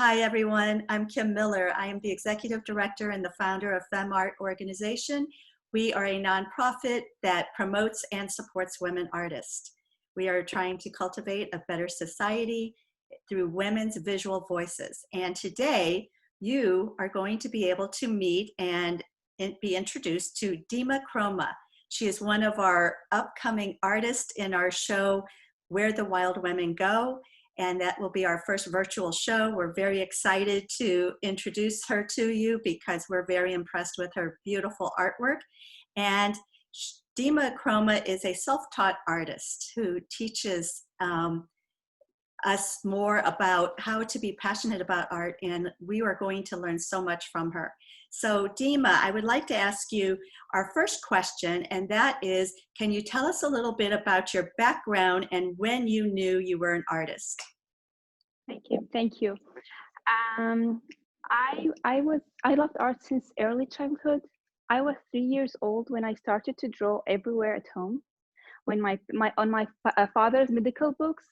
Hi, everyone. I'm Kim Miller. I am the Executive Director and the founder of FemArt organization. We are a nonprofit that promotes and supports women artists. We are trying to cultivate a better society through women's visual voices. And today, you are going to be able to meet and be introduced to Dima Kroma. She is one of our upcoming artists in our show, Where the Wild Women Go. And that will be our first virtual show. We're very excited to introduce her to you because we're very impressed with her beautiful artwork. And Dima Kroma is a self-taught artist who teaches us more about how to be passionate about art, and we are going to learn so much from her. So Dima, I would like to ask you our first question, and that is, can you tell us a little bit about your background and when you knew you were an artist? Thank you. I loved art since early childhood. I was 3 years old when I started to draw everywhere at home, when my father's medical books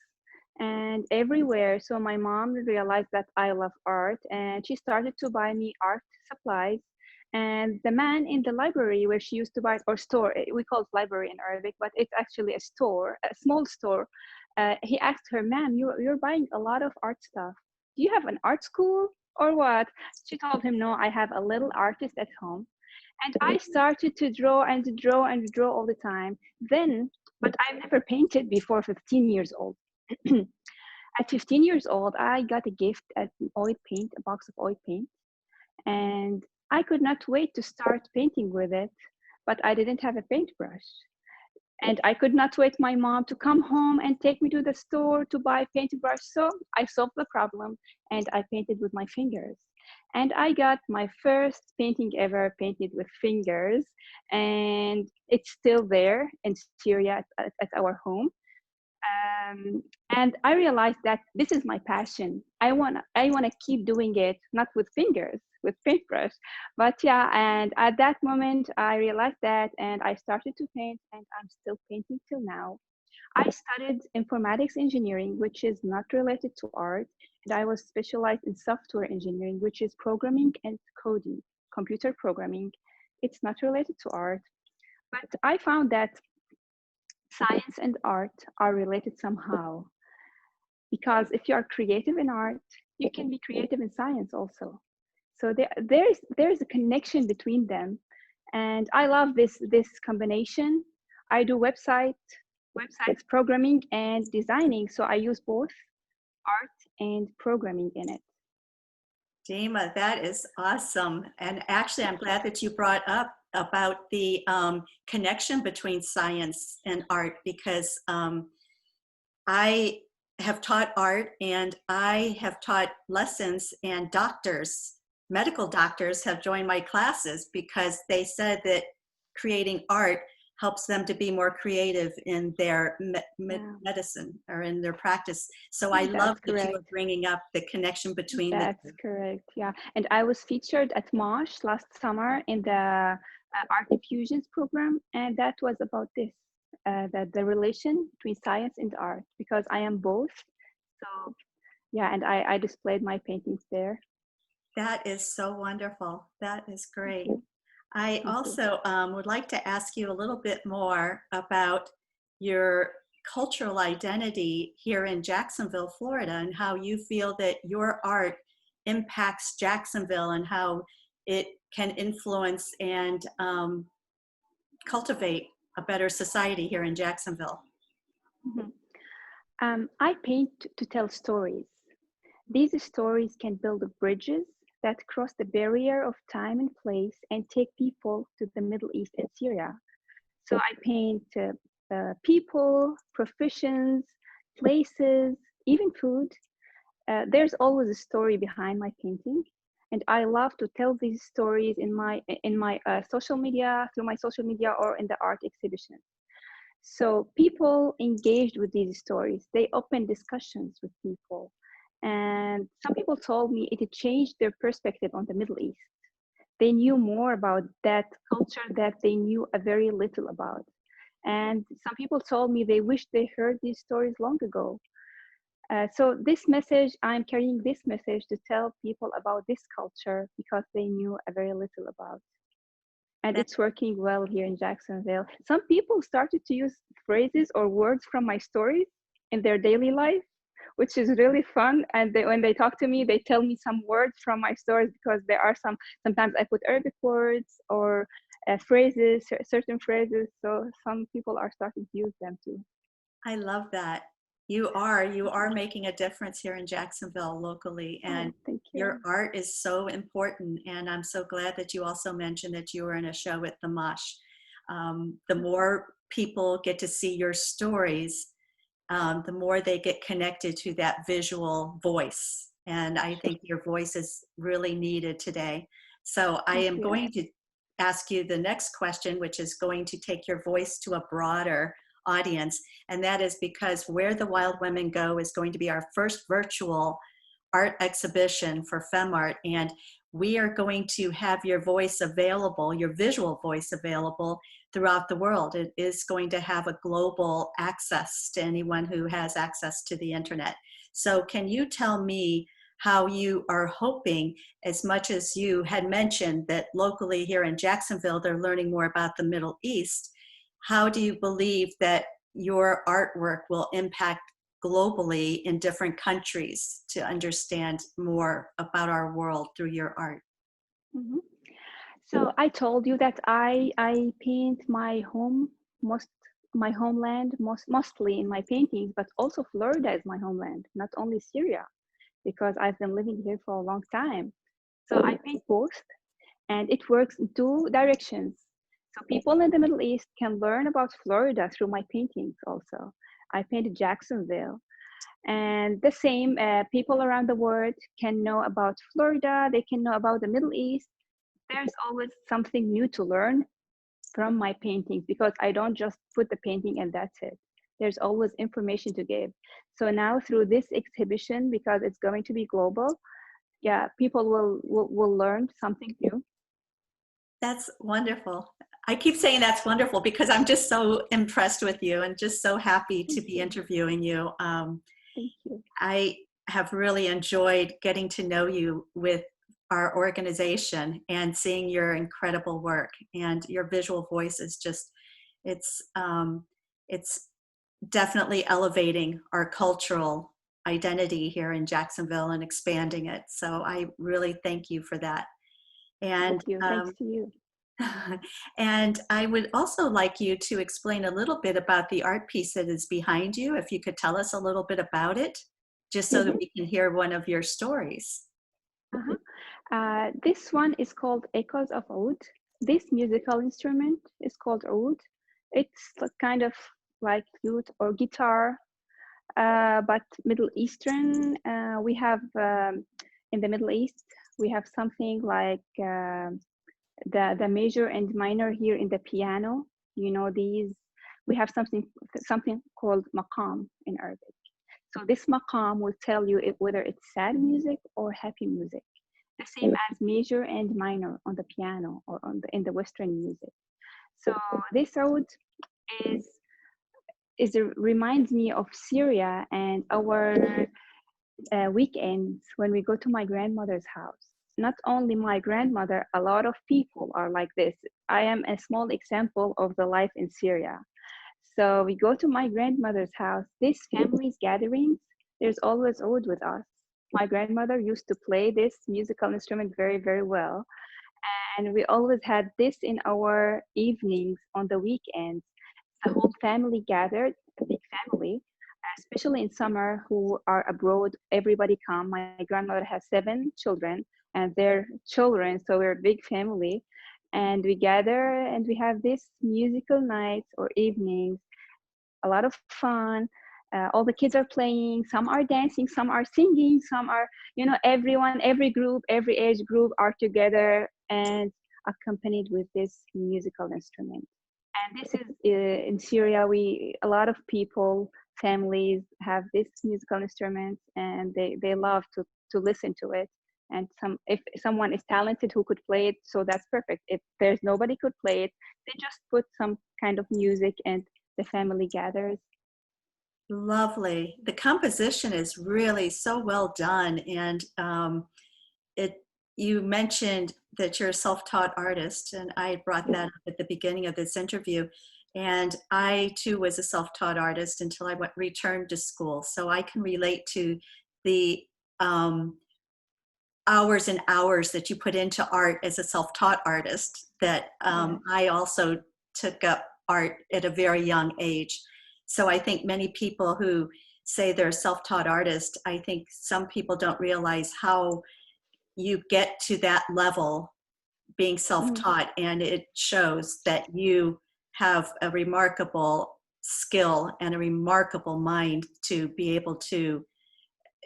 and everywhere. So my mom realized that I love art, and she started to buy me art supplies. And the man in the library where she used to buy, or store, we call it library in Arabic, but it's actually a store, a small store. He asked her, "Ma'am, you're buying a lot of art stuff. Do you have an art school or what?" She told him, "No, I have a little artist at home." And I started to draw and draw and draw all the time. But I've never painted before 15 years old. At 15 years old, I got a gift at oil paint, a box of oil paint, and I could not wait to start painting with it, but I didn't have a paintbrush. And I could not wait my mom to come home and take me to the store to buy a paintbrush. So I solved the problem and I painted with my fingers. And I got my first painting ever painted with fingers, and it's still there in Syria at our home. And I realized that this is my passion. I wanna keep doing it, not with fingers, with paintbrush. But yeah, and at that moment I realized that, and I started to paint, and I'm still painting till now. I studied informatics engineering, which is not related to art, and I was specialized in software engineering, which is programming and coding, computer programming. It's not related to art, but I found that science and art are related somehow, because if you are creative in art, you can be creative in science also. So there's a connection between them, and I love this combination. I do websites programming and designing, so I use both art and programming in it. Dima, that is awesome. And actually, I'm glad that you brought up about the connection between science and art, because I have taught art and I have taught lessons, and medical doctors have joined my classes because they said that creating art helps them to be more creative in their medicine or in their practice. So I love that you are bringing up the connection between the two. That's correct, yeah. And I was featured at Mosh last summer in the Art Infusions program, and that was about this, the relation between science and art, because I am both. So yeah, and I displayed my paintings there. That is so wonderful. That is great. I also would like to ask you a little bit more about your cultural identity here in Jacksonville, Florida, and how you feel that your art impacts Jacksonville and how it can influence and cultivate a better society here in Jacksonville. I paint to tell stories. These stories can build bridges that cross the barrier of time and place and take people to the Middle East and Syria. So I paint people, professions, places, even food. There's always a story behind my painting, and I love to tell these stories in my social media, through my social media, or in the art exhibition. So people engaged with these stories. They open discussions with people. And some people told me it had changed their perspective on the Middle East. They knew more about that culture that they knew a very little about. And some people told me they wish they heard these stories long ago. So this message, I'm carrying this message to tell people about this culture because they knew a very little about. And That, it's working well here in Jacksonville. Some people started to use phrases or words from my stories in their daily life, which is really fun. And when they talk to me, they tell me some words from my stories because there are sometimes I put Arabic words or phrases, certain phrases. So some people are starting to use them too. I love that. You are making a difference here in Jacksonville locally, and Oh, thank your you. art is so important. And I'm so glad that you also mentioned that you were in a show at the Mosh. The more people get to see your stories, the more they get connected to that visual voice. And I Sure. think your voice is really needed today. So I Thank am you. going to ask you the next question, which is going to take your voice to a broader audience. And that is because Where the Wild Women Go is going to be our first virtual art exhibition for FemArt. And we are going to have your voice available, your visual voice available throughout the world. It is going to have a global access to anyone who has access to the internet. So can you tell me how you are hoping, as much as you had mentioned that locally here in Jacksonville, they're learning more about the Middle East, how do you believe that your artwork will impact globally in different countries to understand more about our world through your art? Mhm. So I told you that I paint most my homeland mostly in my paintings, but also Florida is my homeland, not only Syria, because I've been living here for a long time. So I paint both, and it works in two directions. So people in the Middle East can learn about Florida through my paintings also. I painted Jacksonville, and the same people around the world can know about Florida. They can know about the Middle East. There's always something new to learn from my paintings because I don't just put the painting and that's it. There's always information to give. So now through this exhibition, because it's going to be global, yeah, people will learn something new. That's wonderful. I keep saying that's wonderful because I'm just so impressed with you and just so happy to Thank be you. interviewing you. Thank you. I have really enjoyed getting to know you with our organization and seeing your incredible work, and your visual voice is just, it's it's definitely elevating our cultural identity here in Jacksonville and expanding it. So I really thank you for that. Thank And you. Thanks to you. and I would also like you to explain a little bit about the art piece that is behind you, if you could tell us a little bit about it, just so that Mhm. we can hear one of your stories. Uh-huh. This one is called Echoes of Oud. This musical instrument is called oud. It's kind of like flute or guitar, but Middle Eastern. We have in the Middle East, we have something like the major and minor here in the piano. You know these. We have something called maqam in Arabic. So this maqam will tell you whether it's sad music or happy music. The same as major and minor on the piano or in the Western music. So this oud is reminds me of Syria and our weekends when we go to my grandmother's house. Not only my grandmother, a lot of people are like this. I am a small example of the life in Syria. So we go to my grandmother's house. These families gatherings, there's always oud with us. My grandmother used to play this musical instrument very, very well. And we always had this in our evenings on the weekends. The whole family gathered, a big family, especially in summer who are abroad. Everybody come. My grandmother has 7 children and their children, so we're a big family. And we gather and we have this musical nights or evenings, a lot of fun. All the kids are playing, some are dancing, some are singing, some are, everyone, every group, every age group are together and accompanied with this musical instrument. And this is in Syria, a lot of people, families have this musical instrument and they love to listen to it. And if someone is talented who could play it, so that's perfect. If there's nobody could play it, they just put some kind of music and the family gathers. Lovely. The composition is really so well done, and it. You mentioned that you're a self-taught artist, and I brought that up at the beginning of this interview. And I too was a self-taught artist until I returned to school, so I can relate to the um, hours and hours that you put into art as a self-taught artist. That Yes. I also took up art at a very young age. So I think many people who say they're a self-taught artist, I think some people don't realize how you get to that level being Mhm. self-taught, and it shows that you have a remarkable skill and a remarkable mind to be able to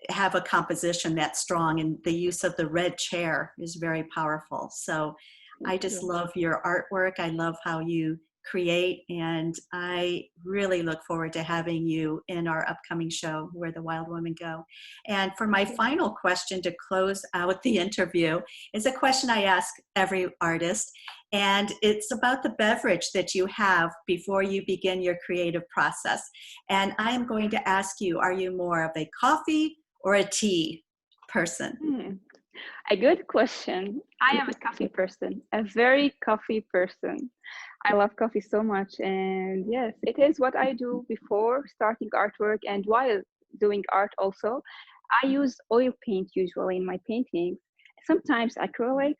have a composition that strong, and the use of the red chair is very powerful. So Thank I just you. love your artwork. I love how you create, and I really look forward to having you in our upcoming show, Where the Wild Women Go. And for Thank my you. final question to close out the interview is a question I ask every artist, and it's about the beverage that you have before you begin your creative process. And I am going to ask you, are you more of a coffee or a tea person? Hmm. A good question. I am a coffee person, a very coffee person. I love coffee so much. And yes, it is what I do before starting artwork and while doing art also. I use oil paint usually in my paintings, sometimes acrylics.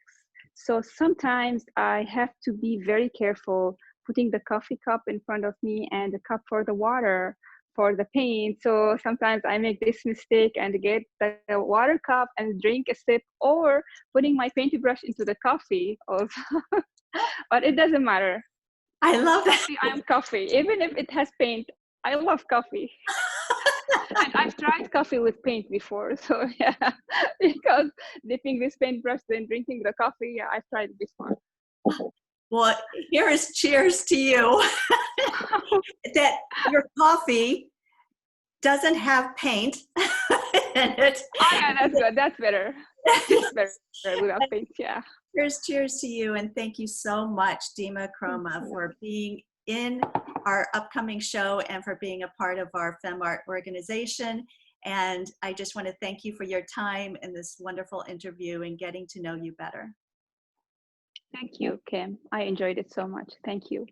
So sometimes I have to be very careful putting the coffee cup in front of me and the cup for the water for the paint. So sometimes I make this mistake and get the water cup and drink a sip, or putting my paint brush into the coffee also. But it doesn't matter. I love that. Coffee, I'm coffee. Even if it has paint, I love coffee. And I've tried coffee with paint before. So yeah, because dipping this paintbrush, then drinking the coffee, yeah, I've tried it before. Well, here is cheers to you that your coffee doesn't have paint in it. Oh yeah, that's good. That's better. It's better without paint. Yeah. Here's cheers to you, and thank you so much, Dima Thank Kroma, you. for being in our upcoming show and for being a part of our FemArt organization. And I just want to thank you for your time in this wonderful interview and getting to know you better. Thank you, Kim. I enjoyed it so much. Thank you.